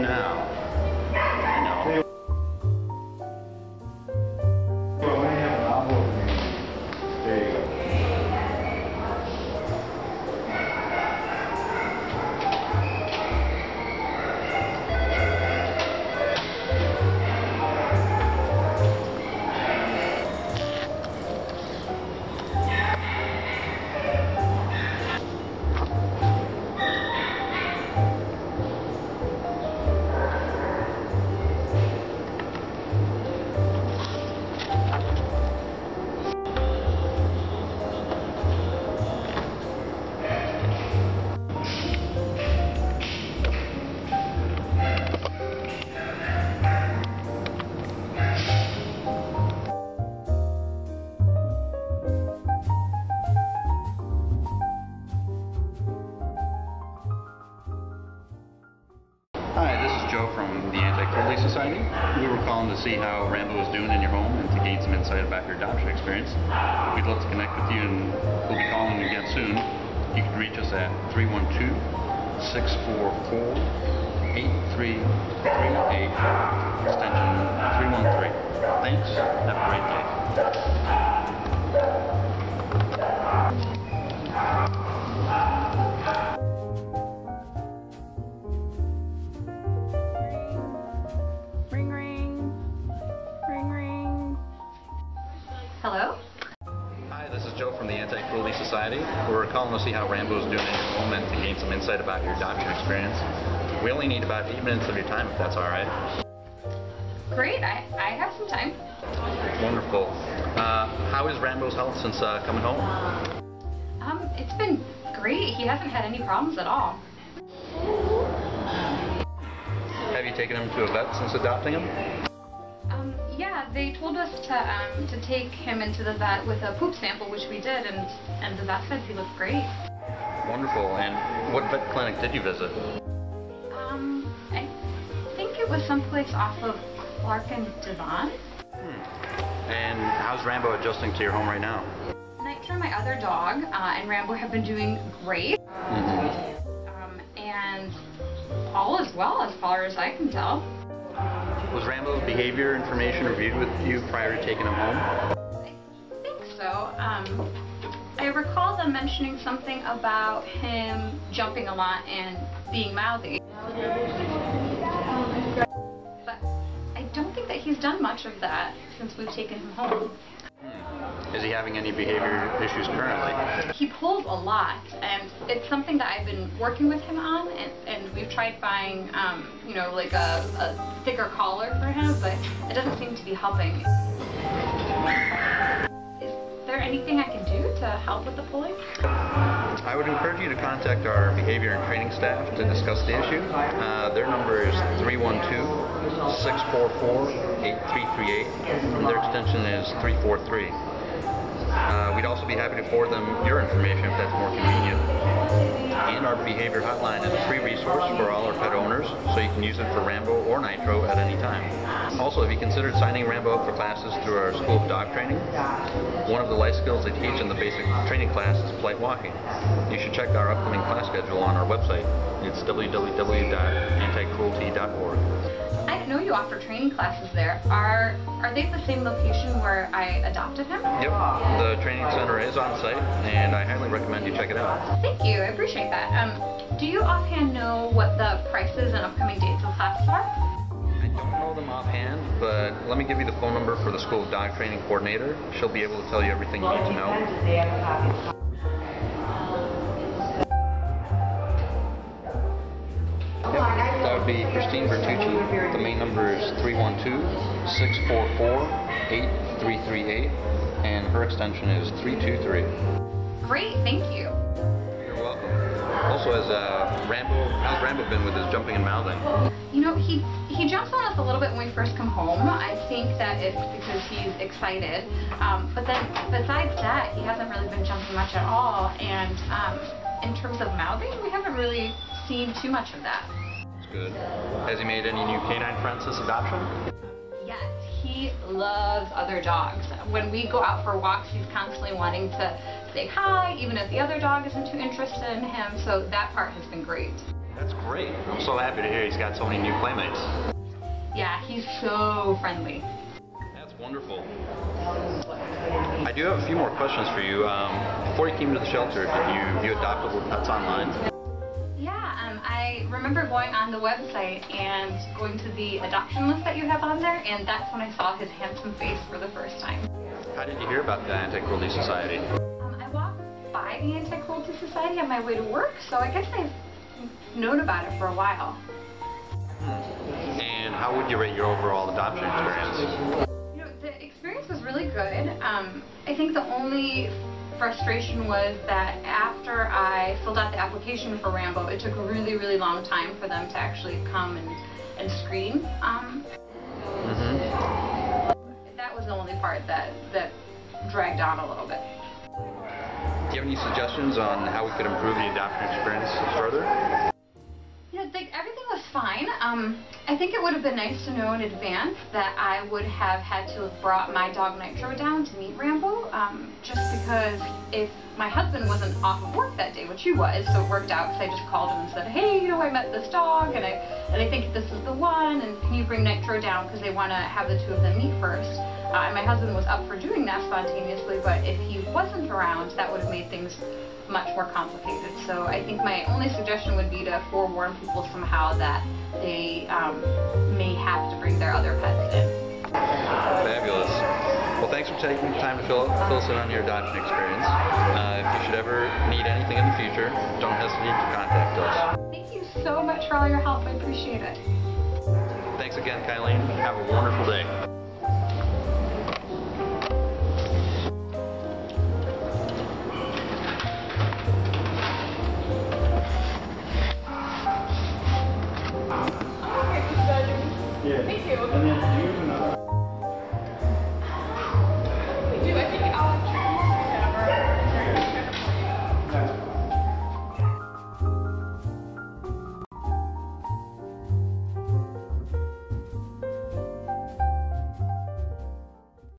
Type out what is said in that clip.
now. I know. There you go. Hi, this is Joe from the Anti-Cruelty Society. We were calling to see how Rambo is doing in your home and to gain some insight about your adoption experience. We'd love to connect with you, and we'll be calling you again soon. You can reach us at 312-644-8338, extension 313. Thanks. Have a great day. Hello? Hi, this is Joe from the Anti-Cruelty Society. We're calling to see how Rambo is doing in your home and to gain some insight about your adoption experience. We only need about 8 minutes of your time, if that's all right. Great, I have some time. Wonderful. How is Rambo's health since coming home? It's been great. He hasn't had any problems at all. Have you taken him to a vet since adopting him? Yeah, they told us to take him into the vet with a poop sample, which we did, and the vet said he looked great. Wonderful. And what vet clinic did you visit? I think it was someplace off of Clark and Devon. And how's Rambo adjusting to your home right now? Nitro, my other dog, and Rambo have been doing great. And all is well as far as I can tell. Was Rambo's behavior information reviewed with you prior to taking him home? I think so. I recall them mentioning something about him jumping a lot and being mouthy. But I don't think that he's done much of that since we've taken him home. Is he having any behavior issues currently? He pulls a lot, and it's something that I've been working with him on, and we've tried buying, you know, like a thicker collar for him, but it doesn't seem to be helping. Is there anything I can do to help with the pulling? I would encourage you to contact our behavior and training staff to discuss the issue. Their number is 312-644-8338, and their extension is 343. We'd also be happy to forward them your information if that's more convenient. And our behavior hotline is a free resource for all our pet owners, so you can use it for Rambo or Nitro at any time. Also, have you considered signing Rambo up for classes through our School of Dog Training? One of the life skills they teach in the basic training class is polite walking. You should check our upcoming class schedule on our website. It's www.anticruelty.org. I didn't know you offer training classes there. Are they at the same location where I adopted him? Yep, the training center is on site, and I highly recommend you check it out. Thank you, I appreciate that. Do you offhand know what the prices and upcoming dates of classes are? I don't know them offhand, but let me give you the phone number for the School of Dog Training coordinator. She'll be able to tell you everything you need to know. That would be Christine Bertucci. The main number is 312-644-8338, and her extension is 323. Great, thank you. You're welcome. Also, how's Rambo been with his jumping and mouthing? You know, he jumps on us a little bit when we first come home. I think that it's because he's excited. But then, besides that, he hasn't really been jumping much at all. And in terms of mouthing, we haven't really seen too much of that. Good. Has he made any new canine friends since adoption? Yes, he loves other dogs. When we go out for walks, he's constantly wanting to say hi, even if the other dog isn't too interested in him, so that part has been great. That's great. I'm so happy to hear he's got so many new playmates. Yeah, he's so friendly. That's wonderful. I do have a few more questions for you. Before you came to the shelter, did you view adoptable pets online? Yeah, I remember going on the website and going to the adoption list that you have on there, and that's when I saw his handsome face for the first time. How did you hear about the Anti-Cruelty Society? I walked by the Anti-Cruelty Society on my way to work, so I guess I've known about it for a while. And how would you rate your overall adoption experience? You know, the experience was really good. I think the only frustration was that after I filled out the application for Rambo, it took a really, really long time for them to actually come and screen. That was the only part that dragged on a little bit. Do you have any suggestions on how we could improve the adoption experience further? You know, everything was fine. I think it would have been nice to know in advance that I would have had to have brought my dog Nitro down to meet Rambo, just because if my husband wasn't off of work that day, which he was, so it worked out because I just called him and said, hey, you know, I met this dog and I think this is the one, and can you bring Nitro down because they want to have the two of them meet first. And my husband was up for doing that spontaneously, but if he wasn't around, that would have made things much more complicated. So I think my only suggestion would be to forewarn people somehow that they may have to bring their other pets in. Fabulous. Well, thanks for taking the time to fill us in on your adoption experience. If you should ever need anything in the future, don't hesitate to contact us. Thank you so much for all your help. I appreciate it. Thanks again, Kylene. Have a wonderful day. Yeah. Thank you. And then do you have another?